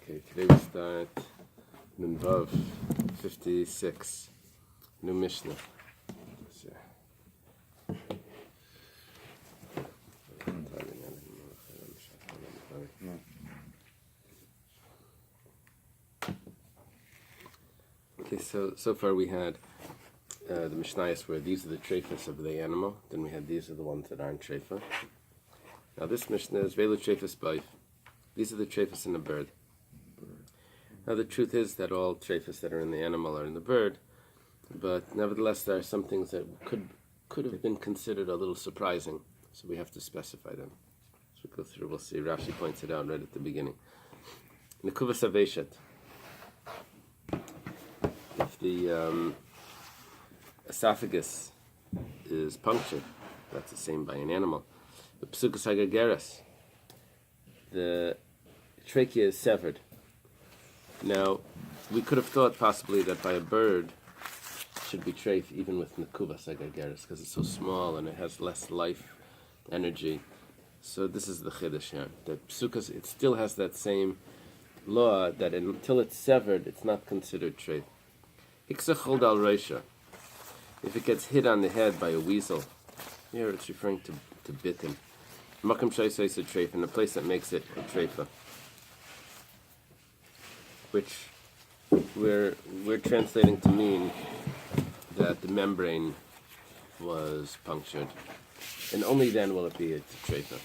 Okay, today we start Vav 56, new Mishnah. Okay, so far we had the Mishnayos where these are the treifas of the animal, then we had these are the ones that aren't treifa. Now this Mishnah is Velu treifas Bais. These are the treifas in the bird. Now the truth is that all treifas that are in the animal are in the bird, but nevertheless there are some things that could have been considered a little surprising, so we have to specify them. As we go through, we'll see. Rashi points it out right at the beginning. Nekuvas aveshet. If the esophagus is punctured, that's the same by an animal. The psukas hagageres, the trachea is severed. Now, we could have thought possibly that by a bird it should be treif even with nekuvas hagageres because it's so small and it has less life energy. So this is the chiddush here. The psukas, it still has that same law that until it's severed, it's not considered treif. Iksachol dal reisha. If it gets hit on the head by a weasel, here it's referring to bitten. Makam shaisa is a treif, in the place that makes it a treifa, which we're translating to mean that the membrane was punctured, and only then will it be a treifa.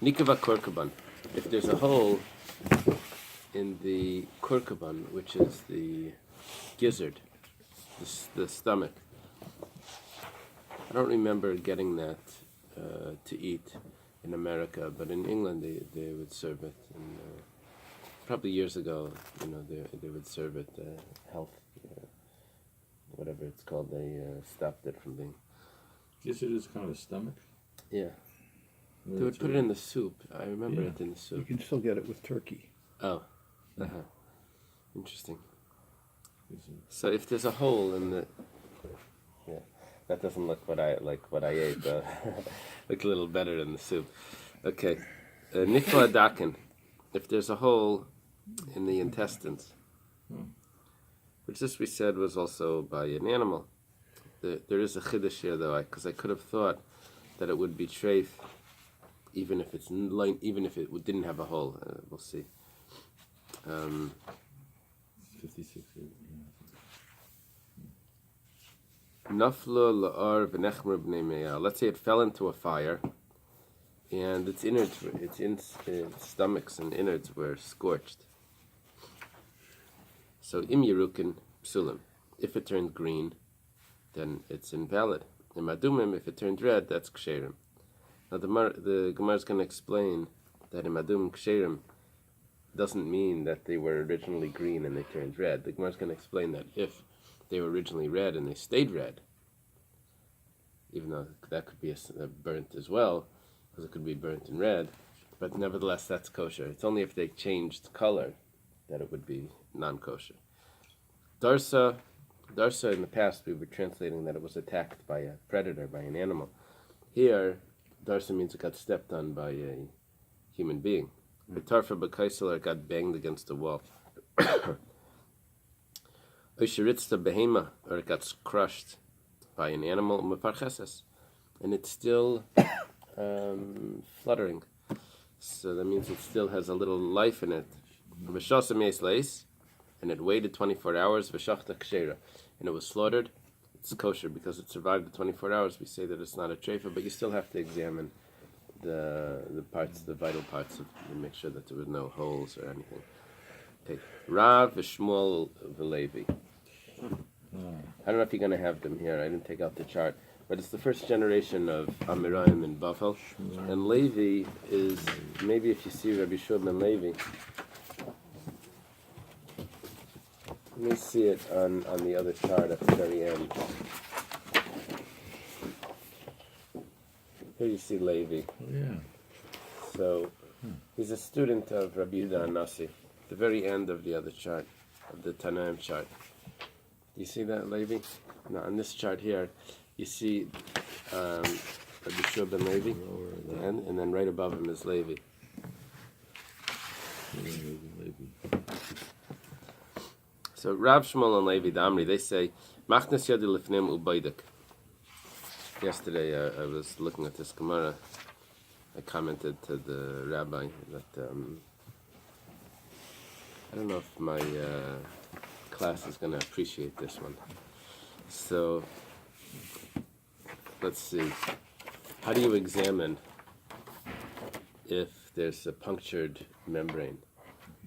Nikava korkaban. If there's a hole in the korkaban, which is the gizzard, the stomach. I don't remember getting that to eat in America, but in England they would serve it. And probably years ago, they would serve it. Health, whatever it's called, they stopped it from being. Gizzard is kind of a stomach. Yeah, they would put it in the soup. I remember it in the soup. You can still get it with turkey. Oh, interesting. So if there's a hole in the, that doesn't look what I ate. Looked a little better than the soup. Okay, nikla dakin. If there's a hole in the intestines, which this we said was also by an animal. There is a chiddush here though, because I could have thought that it would be treif, even if it didn't have a hole. We'll see. 56. Nafla la'ar v'nechmer b'nei me'ah. Let's say it fell into a fire, and its innards, its stomachs and innards were scorched. So im yerukin psulim. If it turned green, then it's invalid. Im adumim, if it turned red, that's ksherim. Now the Gemara is going to explain that im adum ksherim doesn't mean that they were originally green and they turned red. The Gemara is going to explain that if they were originally red and they stayed red, even though that could be burnt as well, because it could be burnt in red, but nevertheless that's kosher. It's only if they changed color that it would be non-kosher. Darsa in the past we were translating that it was attacked by a predator, by an animal. Here, darsa means it got stepped on by a human being. The tarfa b'kaisel got banged against the wall. Oishiritzta behema, or it got crushed by an animal, and it's still fluttering. So that means it still has a little life in it. And it waited 24 hours, and it was slaughtered. It's kosher because it survived the 24 hours. We say that it's not a treifa, but you still have to examine the parts, the vital parts, to make sure that there were no holes or anything. Okay, Rav v'Shmuel v'Levi. I don't know if you're going to have them here. I didn't take out the chart, but it's the first generation of Amiraim in Bafel. And Levi is, maybe if you see Rabbi Shulman Levi, let me see it on the other chart at the very end. Here you see Levi. Oh, yeah. So he's a student of Rabbi Yehuda Anasi. The very end of the other chart, of the Tanaim chart. Do you see that, Levi? No, on this chart here, you see Rabbi Shulman Levi, and then right above him is Levi. Levi. So Rav Shmuel and Levi Damri, they say, Machnas yadi lifnim ubaydik. Yesterday I was looking at this Gemara. I commented to the rabbi that I don't know if my class is going to appreciate this one. So let's see. How do you examine if there's a punctured membrane?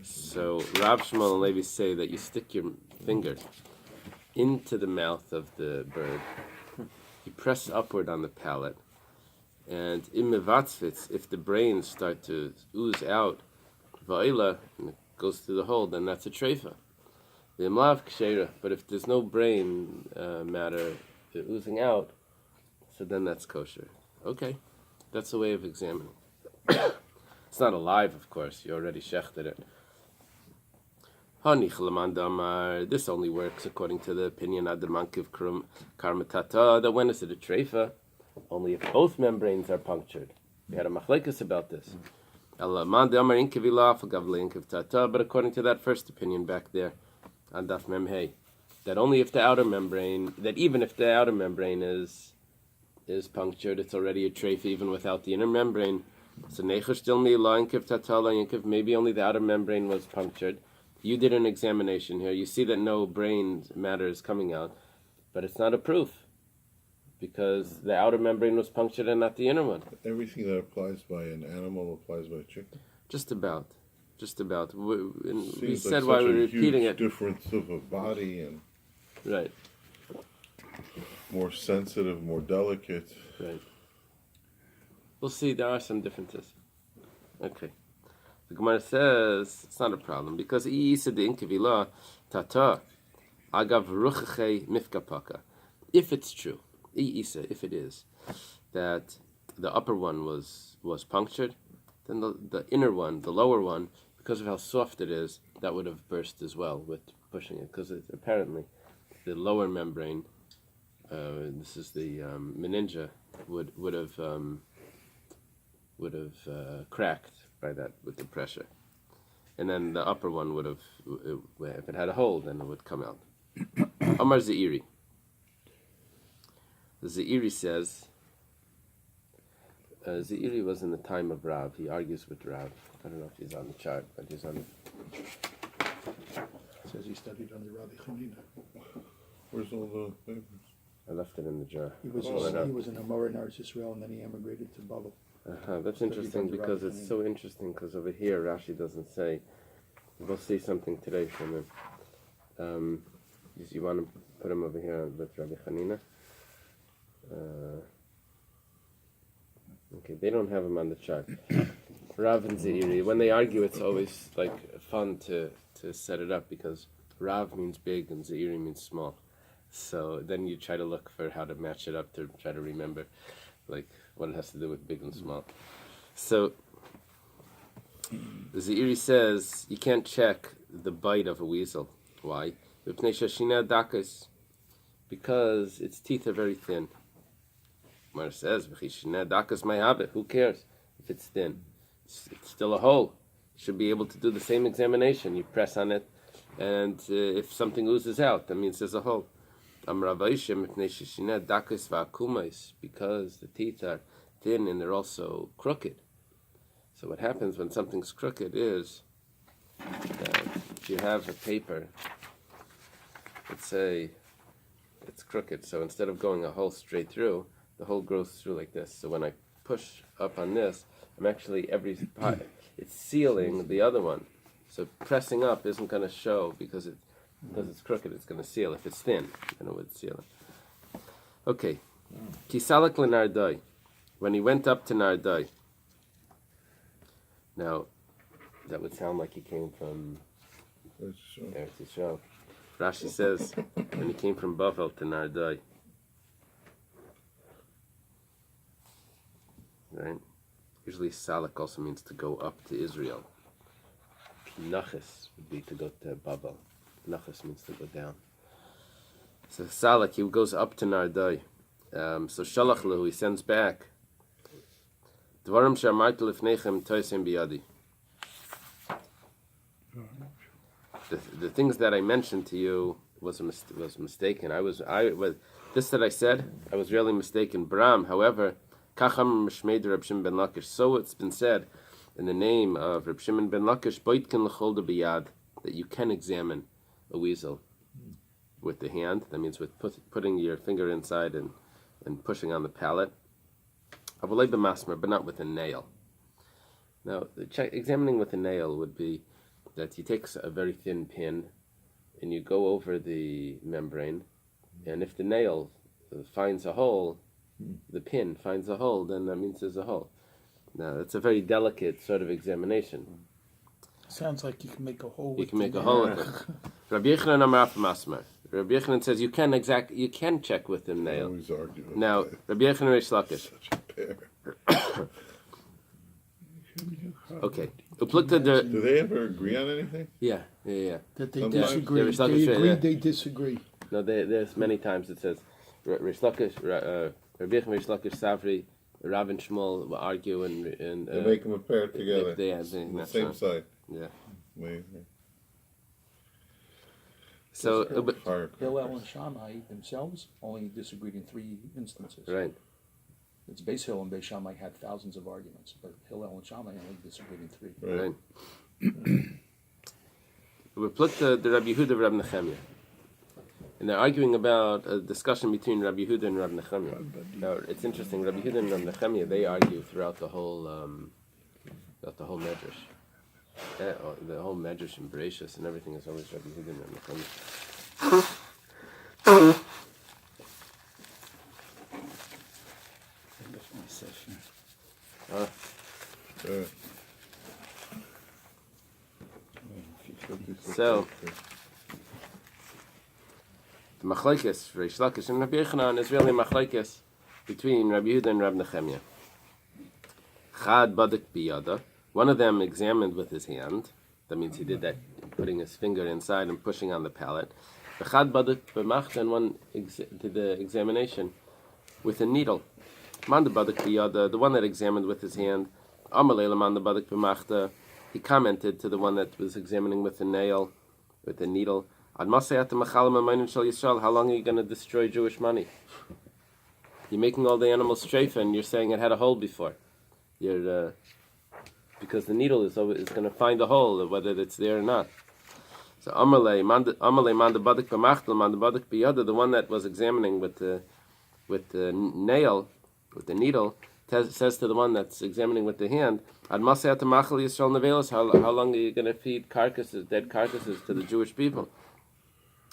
So Rav Shmuel and Levi say that you stick your finger into the mouth of the bird, you press upward on the palate, and in mevatzvitz, if the brains start to ooze out, va'ila, and it goes through the hole, then that's a treifa. The imlav ksheira, but if there's no brain matter oozing out, so then that's kosher. Okay, that's a way of examining. It's not alive, of course. You already shechted it. This only works according to the opinion of the mankiv karmatata, that when is it a treifa? Only if both membranes are punctured. We had a machlekes about this. But according to that first opinion back there, on Daf Memhei, that only if the outer membrane, that even if the outer membrane is punctured, it's already a treifa even without the inner membrane. So necher still maybe only the outer membrane was punctured. You did an examination here. You see that no brain matter is coming out, but it's not a proof because the outer membrane was punctured and not the inner one. Everything that applies by an animal applies by a chicken. Just about. We Seems said like why such we're a repeating huge it. Difference of a body and Right. more sensitive, more delicate. Right. We'll see. There are some differences. Okay. The Gemara says it's not a problem because if it's true, if it is that the upper one was punctured, then the inner one, the lower one, because of how soft it is, that would have burst as well with pushing it, because apparently the lower membrane, this is the meningia, would have cracked by that with the pressure, and then the upper one would have, if it had a hole, then it would come out. Amar Zeiri. The Zeiri says, Zeiri was in the time of Rav. He argues with Rav. I don't know if he's on the chart, but he's on. Says he studied under Rabbi Chanina. Where's all the papers? I left it in the jar. He was in Amora in Eretz Yisrael, and then he emigrated to Babel. That's interesting because it's so interesting because over here Rashi doesn't say. We'll see something today from him. You want to put him over here with Rabbi Chanina? Okay, they don't have him on the chart. Rav and Zeiri, when they argue, it's always like fun to set it up because Rav means big and Zeiri means small. So then you try to look for how to match it up to try to remember, like what it has to do with big and small. So Zeiri says you can't check the bite of a weasel. Why? Because its teeth are very thin. Mar says, who cares if it's thin? It's still a hole. You should be able to do the same examination. You press on it, and if something oozes out, that means there's a hole. Because the teeth are thin and they're also crooked. So what happens when something's crooked is that if you have a paper, let's say it's crooked, so instead of going a hole straight through, the hole grows through like this. So when I push up on this, I'm actually it's sealing the other one. So pressing up isn't going to show because it's crooked. It's going to seal. If it's thin, then it would seal it. Okay. Kisalak lenardai. When he went up to Nardai. Now, that would sound like he came from Eretz Yisrael. Rashi says when he came from Bavel to Nardai. Right? Usually Salak also means to go up to Israel. Nachas would be to go to Babel. Nachas means to go down. So Salak, he goes up to Nardai. So Shalach Lahu, he sends back. Dvarim she'amartu lifnechem toisem biyadi. the things that I mentioned to you was mistaken. I was this that I said, I was really mistaken. Bram, however, Kacham Mishmei Reb Shimon ben Lakish. So it's been said in the name of Reb Shimon ben Lakish, Boitkin l'chol biyad, that you can examine a weasel with the hand. That means with putting your finger inside and pushing on the palate. Avolei b'masmer, but not with a nail. Now, examining with a nail would be that you take a very thin pin and you go over the membrane, and if the nail finds a hole, the pin finds a hole, then that means there's a hole. Now, it's a very delicate sort of examination. Sounds like you can make a hole. You can make a hole with it. Rabbi Yochanan Amar Masmer. Rabbi Yochanan says you can check with the nail. Always argue with Now, that. Rabbi Yochanan Reish Lakish. Such a pair. Okay. Uplukta the Do they ever agree on anything? yeah. That they Sometimes- disagree. Yeah, They Rish Lakish, agree, yeah. they disagree. No, there's many times it says Reish Lakish, Rabbi Yochanan Reish Lakish Savri, Rav and Shmuel will argue and They make them a pair together. they on the that's same right. side. Yeah. Amazing. So but, Hard. Hillel and Shammai themselves only disagreed in 3 instances. right. It's Bais Hill and Bais Shammai had thousands of arguments, but Hillel and Shammai only disagreed in 3. Right. We plucked the Rabbi Yehuda of Rabbi Nechemia. And they're arguing about a discussion between Rabbi Yehuda and Rabbi Nechemia. Now, it's interesting, Rabbi Yehuda and Rabbi Nechemia, they argue throughout the whole Medrash. The whole Medrash and Bereshis and everything is always Rabbi Yehuda and Rabbi Nechemia. So, the machlekes, Reish Lakish and Rabbi Yochanan is really a machlekes between Rabbi Yehuda and Rabbi Nechemia. Chad badik biyada. One of them examined with his hand. That means he did that, putting his finger inside and pushing on the palate. Chad badik b'machta, and one did the examination with a needle. Man badik biyada, the one that examined with his hand. Amalei man badik b'machta. He commented to the one that was examining with a nail, with a needle. How long are you going to destroy Jewish money? You're making all the animals strafe, and you're saying it had a hole before. Because the needle is going to find a hole, whether it's there or not. So Amalei manda badik b'machtel manda badik b'yada, the one that was examining with the nail, with the needle, says to the one that's examining with the hand, how long are you going to feed dead carcasses to the Jewish people?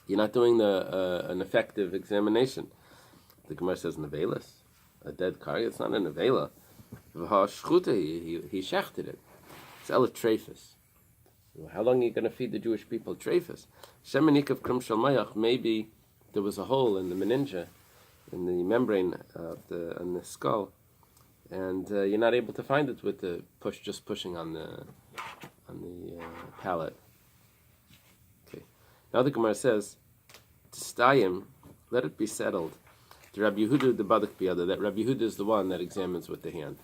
You're not doing an effective examination. The Gemara says nevelas, a dead carcass. It's not a nevela. He shechted it. It's elatrefus. How long are you going to feed the Jewish people trefus? Shemanik of krum shel mayach. Maybe there was a hole in the meninge, in the membrane of the skull, and you're not able to find it with the pushing on the palate. Okay. Now the Gemara says, "T'stayim, let it be settled." The Rabbi Yehuda the badik biyada, that Rabbi Yehuda is the one that examines with the hand,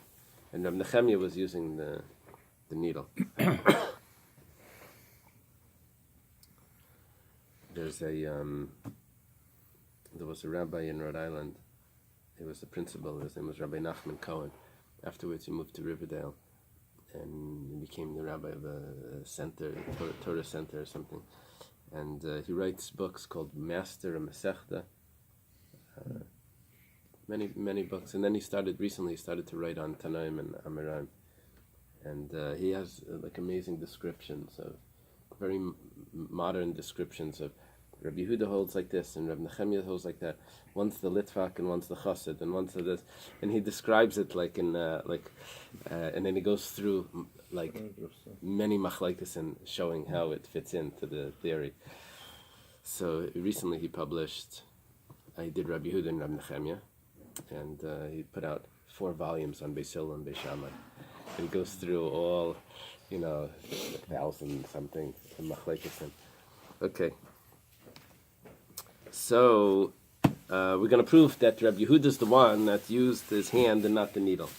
and Rabbi Nechemia was using the needle. There was a rabbi in Rhode Island. He was the principal. His name was Rabbi Nachman Cohen. Afterwards, he moved to Riverdale, and he became the rabbi of a center, Torah center or something. And he writes books called Master and Masechta. Many books. And then he started to write on Tanaim and Amiraim. And he has amazing descriptions of, very modern descriptions of, Rabbi Yehuda holds like this, and Rabbi Nechemia holds like that. One's the Litvak, and one's the Chassid, and one's the this. And he describes it and then he goes through many machlekes and showing how it fits into the theory. So recently he published, he did Rabbi Yehuda and Rabbi Nechemia, and he put out 4 volumes on Bais Hill and Bais Shammai. And he goes through all, 1,000 something machlekes. Okay. So we're going to prove that Rabbi Yehuda is the one that used his hand and not the needle,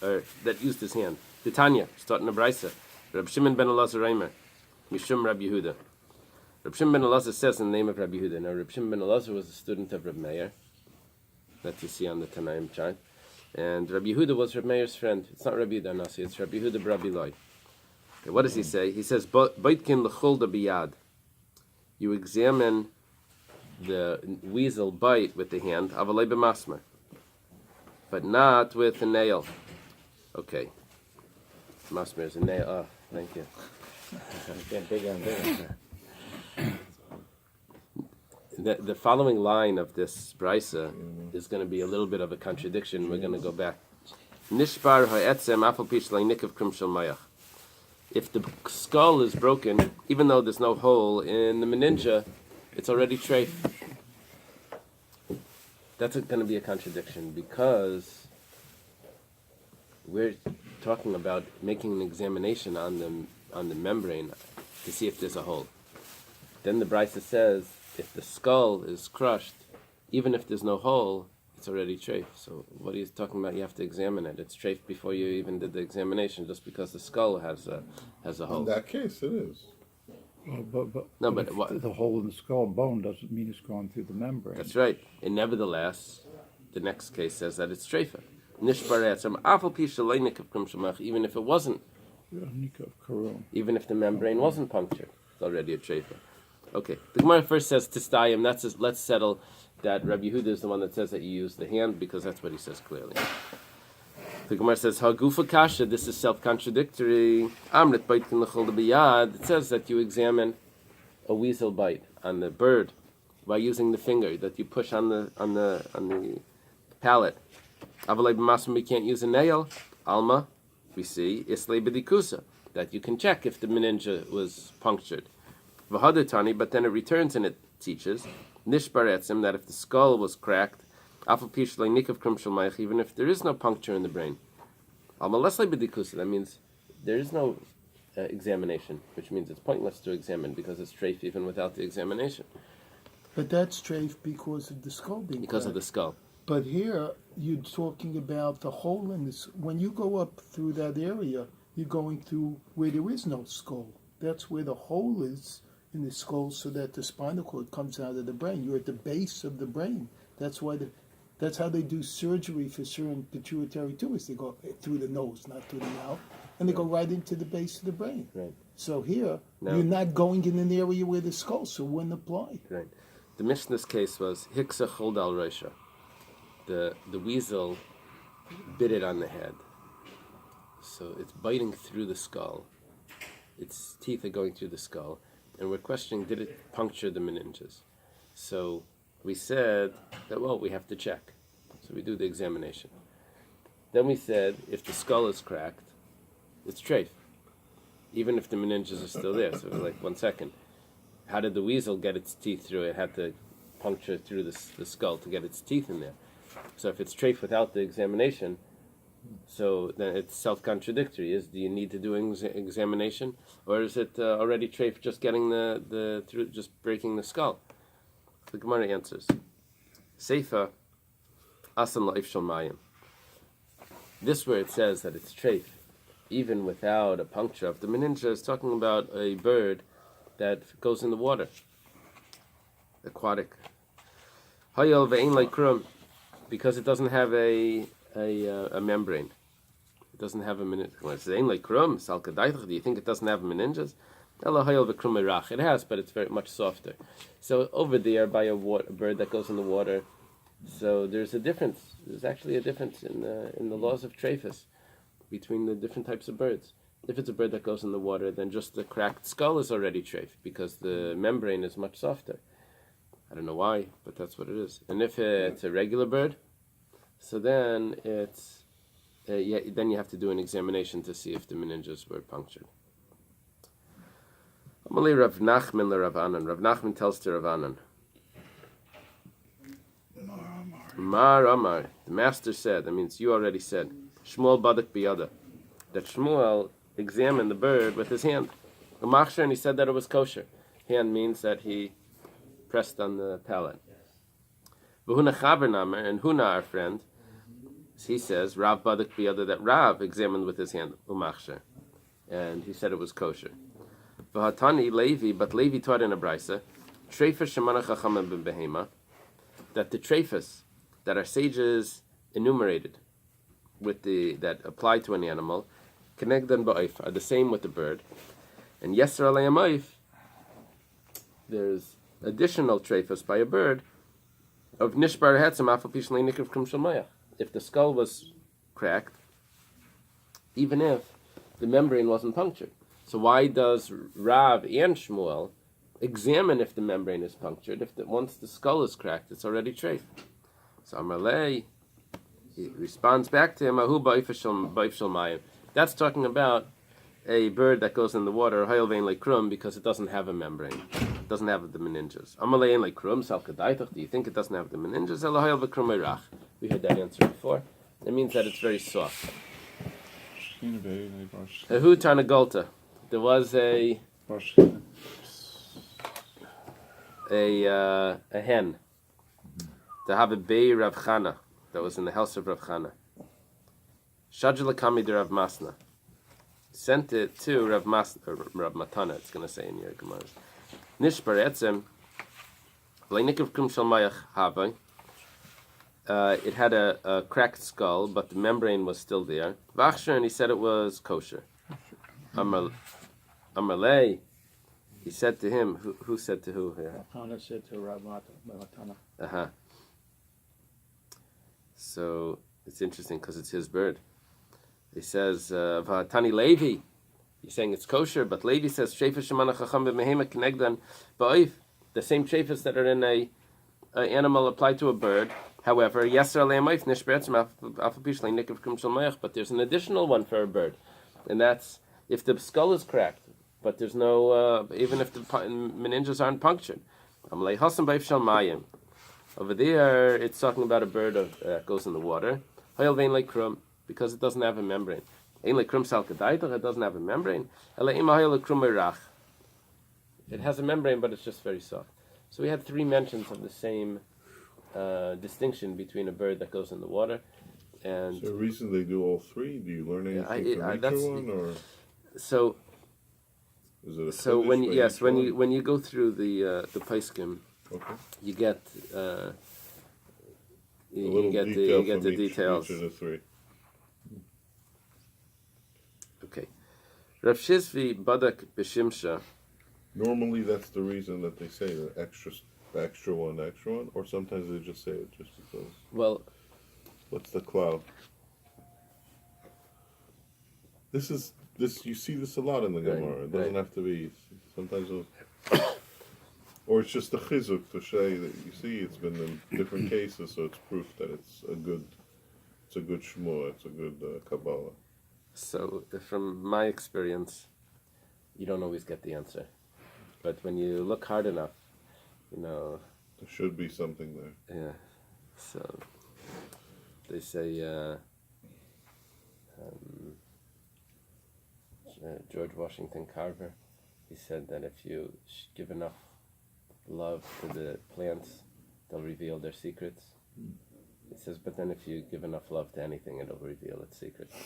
or that used his hand. Titania, starting a brisa. Rabbi Shimon ben Elazar Reimer, Mishum Rabbi Yehuda. Reb Shimon ben Elazar says in the name of Rabbi Yehuda. Now, Reb Shimon ben Elazar was a student of Reb Meir, that you see on the Tanaim chart. And Rabbi Yehuda was Reb Meir's friend. It's not Rabbi Yehuda Nasi, it's Rabbi Yehuda Rabbi Eily. Okay, what does he say? He says, Baitkin l'chulda biyad. You examine the weasel bite with the hand, avalei b'masmer, but not with a nail. Okay. Masmer is a nail. Oh, thank you. Get bigger and bigger. The following line of this brisa is going to be a little bit of a contradiction. We're going to go back. Nishbar ha'etzem afal pish le'nikav krim shel mayach. If the skull is broken, even though there's no hole in the meninja, it's already treif. That's going to be a contradiction because we're talking about making an examination on the membrane to see if there's a hole. Then the brisa says if the skull is crushed, even if there's no hole, it's already treif. So what are you talking about? You have to examine it. It's treif before you even did the examination, just because the skull has a hole. In that case, it is. Well, No, but but what? the hole in the skull bone doesn't mean it's gone through the membrane. That's right. And nevertheless, the next case says that it's treifa. Even if it wasn't, even if the membrane wasn't punctured, it's already a treifa. Okay. The Gemara first says tistayim. Let's settle that Rabbi Yehuda is the one that says that you use the hand because that's what he says clearly. The Gemara says hagufa kasha. This is self-contradictory. Amrit baitkin l'chol biyad. It says that you examine a weasel bite on the bird by using the finger that you push on the palate. Avalei b'masrim, we can't use a nail. Alma, we see islay b'dikusa, that you can check if the meninja was punctured. V'hadatani, but then it returns and it teaches nishbar etzem, that if the skull was cracked, afal pish le'nikav krim shel mayach, even if there is no puncture in the brain. Alma leslay b'dikusa, that means there is no examination, which means it's pointless to examine because it's treif even without the examination. But that's treif because of the skull being Because of cracked. the skull. But here, you're talking about the hole in this. When you go up through that area, you're going through where there is no skull. That's where the hole is in the skull, so that the spinal cord comes out of the brain. You're at the base of the brain. That's why that's how they do surgery for certain pituitary tumors. They go through the nose, not through the mouth, and they go right into the base of the brain. Right. So here, No. you're not going in an area where the skull, so it wouldn't apply. Right. The Mishnah's case was hiksa chuld al roisha. The weasel bit it on the head. So it's biting through the skull. Its teeth are going through the skull. And we're questioning, did it puncture the meninges? So we said that, well, we have to check. So we do the examination. Then we said, if the skull is cracked, it's treif. Even if the meninges are still there. So we're like, 1 second. How did the weasel get its teeth through? It had to puncture through the skull to get its teeth in there. So if it's treif without the examination, so then it's self-contradictory. Do you need to do an examination, or is it already treif just getting the through, just breaking the skull? The Gemara answers: Seifa asan la'if shel mayim. This where it says that it's treif, even without a puncture of the meninja, is talking about a bird that goes in the water, aquatic. Hayel ve'ein leikrum, because it doesn't have a membrane. It doesn't have a meninges. Do you think it doesn't have meninges? It has, but it's very much softer. So over there by a bird that goes in the water, so there's a difference. There's actually a difference in the laws of treifus between the different types of birds. If it's a bird that goes in the water, then just the cracked skull is already treif because the membrane is much softer. I don't know why, but that's what it is. And if it's a regular bird, so then it's then you have to do an examination to see if the meninges were punctured. Amalei Rav Nachman le Rav Anan. Rav Nachman tells to Rav Anan. Mar Amar. The master said. That means you already said. Shmuel badak biyada. That Shmuel examined the bird with his hand. Umachsher, and he said that it was kosher. Hand means that he pressed on the palate. V'huna chaver namer, and Huna, our friend, he says, Rav badak biyada, that Rav examined with his hand, umachsher, and he said it was kosher. V'hatani Levi, but Levi taught in a brisa, treifas shemana chachamim b'behema, that the treifas that our sages enumerated with that apply to an animal, kenegdan ba'if, are the same with the bird. And yeser alayim oif, there's additional treifas by a bird of nishbar hetzim afal pish le'nikriv krum shel mayach. If the skull was cracked, even if the membrane wasn't punctured. So why does Rav and Shmuel examine if the membrane is punctured? Once the skull is cracked, it's already treif. So Amalei, he responds back to him, Ahu ba'if shel mayim. That's talking about a bird that goes in the water, hayol vein lekrum, because it doesn't have a membrane. It doesn't have the meninges. Amalei in lekrum, sal kadaitach, do you think it doesn't have the meninges? Elo hayol v'krum eirach. We heard that answer before. It means that it's very soft. Ahu Tarnagolta. There was a hen. To have a Bei Rav Chana that was in the house of Rav Chana. Shajla Kami de Rav Masna. Sent it to Rav Matana, it's going to say in your Gemara. Nishbar etzem, Leinikiv Kum Shal Mayach Havai. It had a cracked skull, but the membrane was still there. Vachshir, and he said it was kosher. Amalei, he said to him, who said to who here? Hana said to Rav Matana. Uh-huh. So it's interesting because it's his bird. He says, V'hatani Levi. He's saying it's kosher, but Levi says, Shefes shemana chacham b'mehema kenegdan ba'oif. The same shefes that are in a animal apply to a bird. However, yeser aleim oif nishberetzim afal pishlei nikif kum shel mayach. But there's an additional one for a bird, and that's if the skull is cracked, but there's no, even if the meninges aren't punctured. Amalei hasan ba'if shel mayim. Over there, it's talking about a bird that goes in the water. Hayol vein lekrum, because it doesn't have a membrane. Ein lekrum sal kadaitach, it doesn't have a membrane. Ela ima hayol lekrum eirach. It has a membrane, but it's just very soft. So we had 3 mentions of the same distinction between a bird that goes in the water and. So the reason they do all 3? Do you learn anything from each one, or so? Is it a So when you go through the paiskim, okay. you get A you little get detail the from details. each of the 3. Okay, Rav Shizvi badak b'shimsha. Normally, that's the reason that they say the extra one, or sometimes they just say it just because. Well, What's the cloud? This you see this a lot in the Right, Gemara. It doesn't right. have to be. Sometimes, or it's just a chizuk to say that you see it's been in different cases, so it's proof that it's a good shmua, it's a good kabbalah. so from my experience, you don't always get the answer, but when you look hard enough, There should be something there. yeah. So they say George Washington Carver, he said that if you give enough love to the plants, they'll reveal their secrets. He says, but then if you give enough love to anything, it'll reveal its secrets.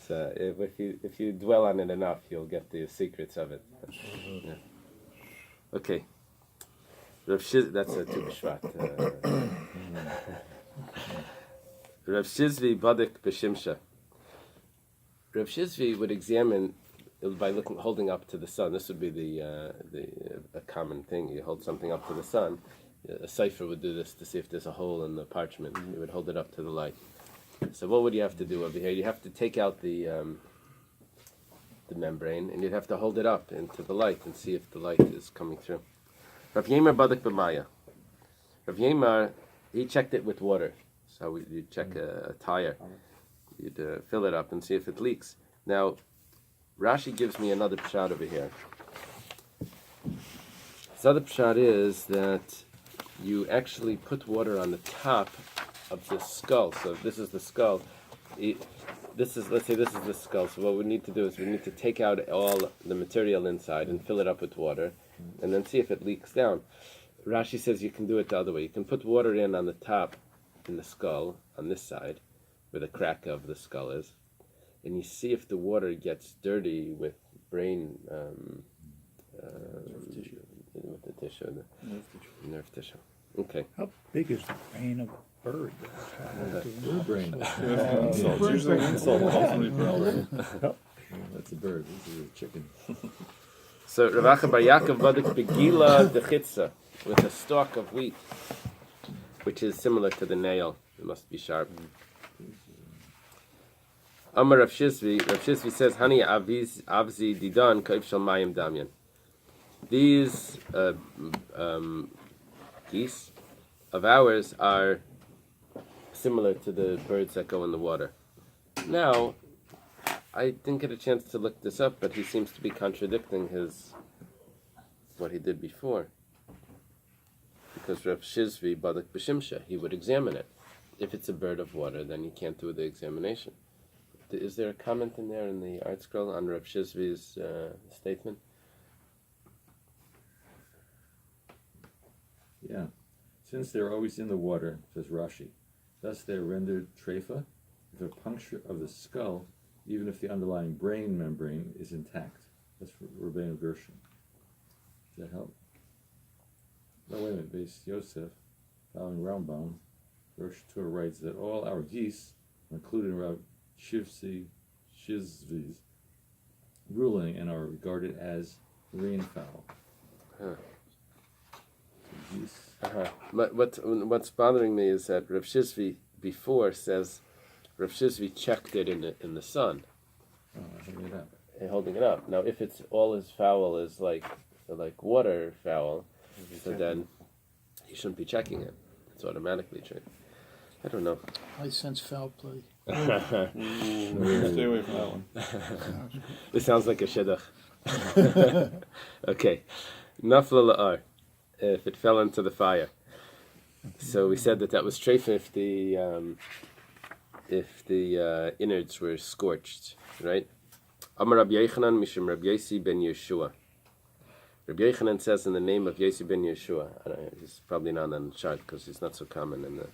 So if you dwell on it enough, you'll get the secrets of it. Yeah. Okay. Rav that's a Tu B'Shvat. Rav Shizvi Badik B'Shimsha. Rav Shizvi would examine by holding up to the sun. This would be a common thing. You hold something up to the sun. A cipher would do this to see if there's a hole in the parchment. You would hold it up to the light. So what would you have to do over here? You have to take out the membrane, and you'd have to hold it up into the light and see if the light is coming through. Rav Yemar Badak B'Maya. Rav Yemar, he checked it with water. So you'd check a tire. You'd fill it up and see if it leaks. Now, Rashi gives me another pshat over here. This other pshat is that you actually put water on the top of the skull. So if this is the skull. Let's say this is the skull. So what we need to do is we need to take out all the material inside and fill it up with water, and then see if it leaks down. Rashi says you can do it the other way. You can put water in on the top, in the skull, on this side, where the crack of the skull is, and you see if the water gets dirty with brain with the tissue, the nerve tissue. Okay. How big is the brain of a bird? Bird brain. It's usually an insult. Ultimately, bird brain. That's a bird. This is a chicken. So Rav Acha Bar Yaakov Badik Begila Dechitza, with a stalk of wheat, which is similar to the nail. It must be sharp. Amar Rav Shizvi says, Hani Avzi Didan Kaif Shal Mayim Damyan. These geese of ours are similar to the birds that go in the water. Now, I didn't get a chance to look this up, but he seems to be contradicting what he did before. Because Rav Shizvi Badak B'Shimsha, he would examine it. If it's a bird of water, then you can't do the examination. Is there a comment in there in the art scroll on Rav Shizvi's statement? Yeah. Since they're always in the water, says Rashi, thus they're rendered treifa if a puncture of the skull, even if the underlying brain membrane is intact. That's Rabbeinu Gershon. Does that help? No, wait a minute. Bais Yosef, following Rambam, Rosh Tur writes that all our geese, including Rav Shizvi's ruling, and are regarded as marine fowl. Huh. So geese. But what's bothering me is that Rav Shizvi before says Rav Shizvi checked it in the sun. Oh, I think it up. Holding it up. Now, if it's all his fowl is like water fowl, so then he shouldn't be checking it. It's automatically checked. I don't know. I sense foul play. Stay away from that one. This sounds like a shidduch. Okay. Nafla la'ar. If it fell into the fire. So we said that was treifa if the innards were scorched, right? Amar Rabbi Yochanan mishum Rabbi Yosi ben Yeshua. Rabbi Yochanan says in the name of Yosi ben Yeshua. He's probably not on the chart because he's not so common in the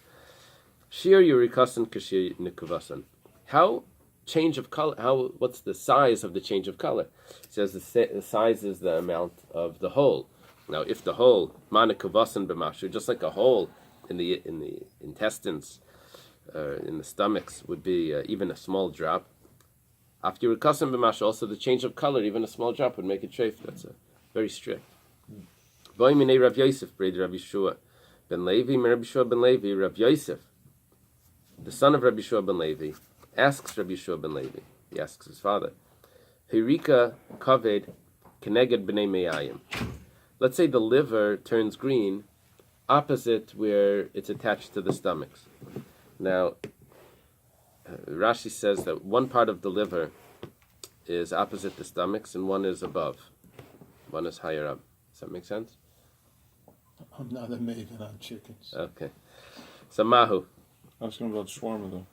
Shir Yurikasan Kashir Nikuvasan. How change of color? What's the size of the change of color? It says the size is the amount of the hole. Now, if the hole manikuvasan b'mashu, just like a hole in the intestines, in the stomachs, would be even a small drop. After Yurikasan b'mashu, also the change of color, even a small drop would make it treif. That's very strict. Boy minei Rav Yosef, Brei Rabbi Shua ben Levi, Rabbi Shua ben Levi, Rav Yosef, the son of Rabbi Shua ben Levi, asks Rabbi Shua ben Levi. He asks his father, Hirika kaved keneged b'nei me'ayim. Let's say the liver turns green opposite where it's attached to the stomachs. Now, Rashi says that one part of the liver is opposite the stomachs and one is above. One is higher up. Does that make sense? I'm not a maven on chickens. Okay. So, Mahu. I was going about shawarma though.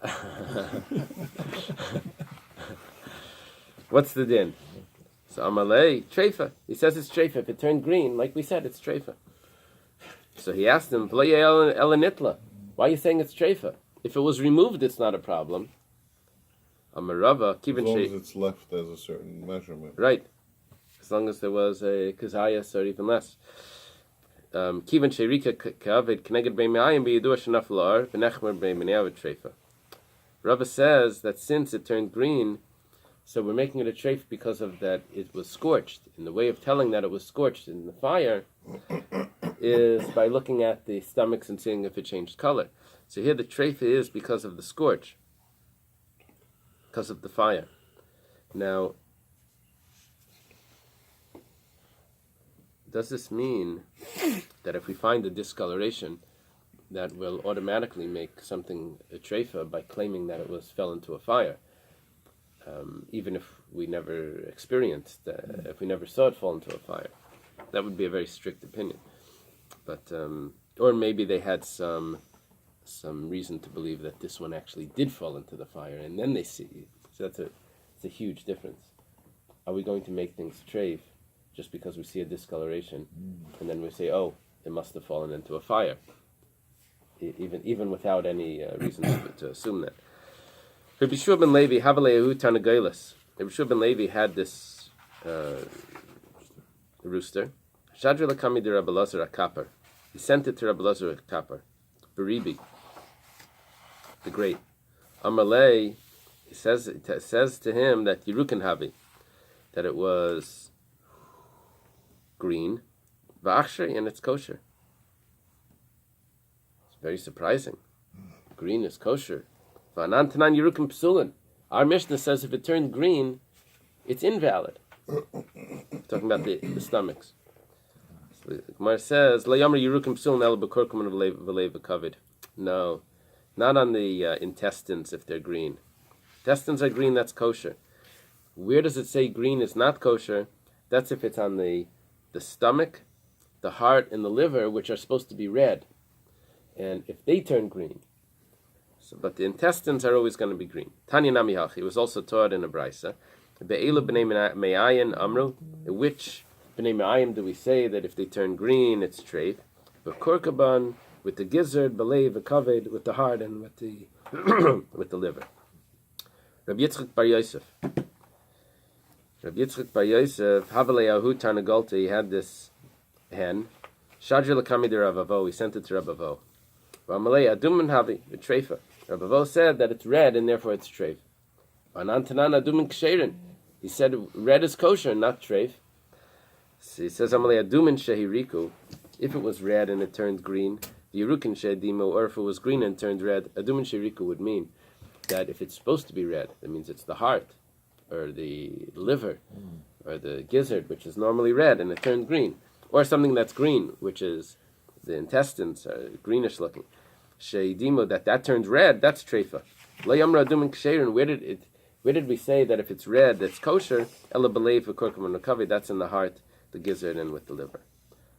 What's the din? So Amalei, treifa. He says it's treifa. If it turned green, like we said, it's treifa. So he asked him, why are you saying it's treifa? If it was removed, it's not a problem. Amarava, As long as it's left as a certain measurement. Right. As long as there was a kazayas or even less. Kivan sherika kaved kneged b'me'ayim b'yidua shenaf lar v'nechmer b'me'neavet treifa. Rava says that since it turned green, so we're making it a treif because of that it was scorched. And the way of telling that it was scorched in the fire is by looking at the stomachs and seeing if it changed color. So here the treif is because of the scorch, because of the fire. Now, does this mean that if we find a discoloration, that will automatically make something a treifa by claiming that it fell into a fire? Even if we never experienced, if we never saw it fall into a fire, that would be a very strict opinion. But or maybe they had some reason to believe that this one actually did fall into the fire, and then they see. So it's a huge difference. Are we going to make things treif just because we see a discoloration, and then we say, oh, it must have fallen into a fire, even without any reason to assume that? Rabbi Shua ben Levi, Havalehu Tarnagelis. Rabbi Shua ben Levi had this the rooster. Shadra lakami de Rabbi Lazar a kapper. He sent it to Rabbi Lazar a kapper. Beribi, the great. Amalei, it says to him that Yerukan Havi, that it was green, v'achsheri, and it's kosher. It's very surprising. Green is kosher. V'anan tanan Yerukan psulin. Our Mishnah says if it turned green, it's invalid. Talking about the stomachs. So the Gemara says, "La yamar Yerukan psulin el b'korkum v'leiv v'kavid." No, not on the intestines if they're green. Intestines are green, that's kosher. Where does it say green is not kosher? That's if it's on the stomach, the heart, and the liver, which are supposed to be red. And if they turn green, but the intestines are always going to be green. Tanya Nami Hachi was also taught in a brisa. Be'elu b'nei me'ayin amru. Which b'nei me'ayim do we say that if they turn green, it's treif? B'korkaban, with the gizzard, b'leiv, v'kaved, with the heart, and with the with the liver. Rabbi Yitzchak Bar Yosef. Rabbi Yitzchak Bar Yosef, Havalei Ahu Tarnagolta, he had this hen. Shadri l'kami de Rav Avo, he sent it to Rav Avo. V'amalei adumin havi, v'treifa. Rav Avo said that it's red and therefore it's treif. V'anantanan adumin ksherin. He said red is kosher, not treif. So he says, Amalei adumin shehiriku. If it was red and it turned green, v'yerukin shehedimu, or if it was green and turned red, adumin shehiriku would mean that if it's supposed to be red, that means it's the heart, or the liver, or the gizzard, which is normally red, and it turned green. Or something that's green, which is the intestines are greenish looking. Sheidimu, that turns red, that's treifa. Lo yamra adum ksherin. Where did we say that if it's red, that's kosher? Ela b'leiv v'korkum and rakavi. That's in the heart, the gizzard, and with the liver.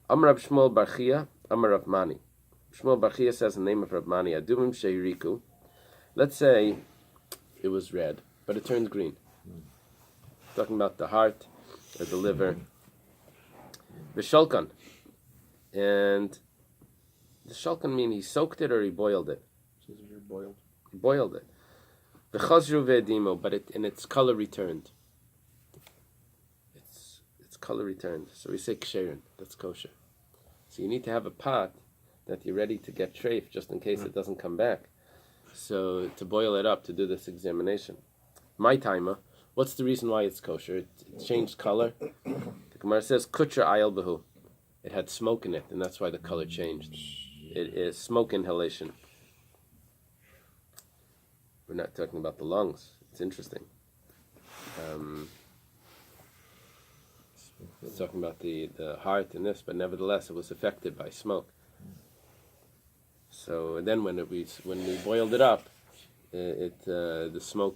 Amar Rab Shmuel Bar Chia, Amar Rav Mani. Shmuel Bar Chia says in the name of Rav Mani, adumim sheiriku. Let's say it was red, but it turns green. Talking about the heart, or the liver. The shulkan. And the shulkan mean he soaked it or he boiled it? Boiled. He boiled it. The chazru ve'edimo, but its color returned. Its color returned. So we say ksherin, that's kosher. So you need to have a pot that you're ready to get treif just in case it doesn't come back. So to boil it up to do this examination. My timer, what's the reason why it's kosher? It changed color. The Gemara says kutra ayel behu. It had smoke in it, and that's why the color changed. It is smoke inhalation. We're not talking about the lungs. It's interesting. It's talking about the heart and this, but nevertheless, it was affected by smoke. So and then when we boiled it up, the smoke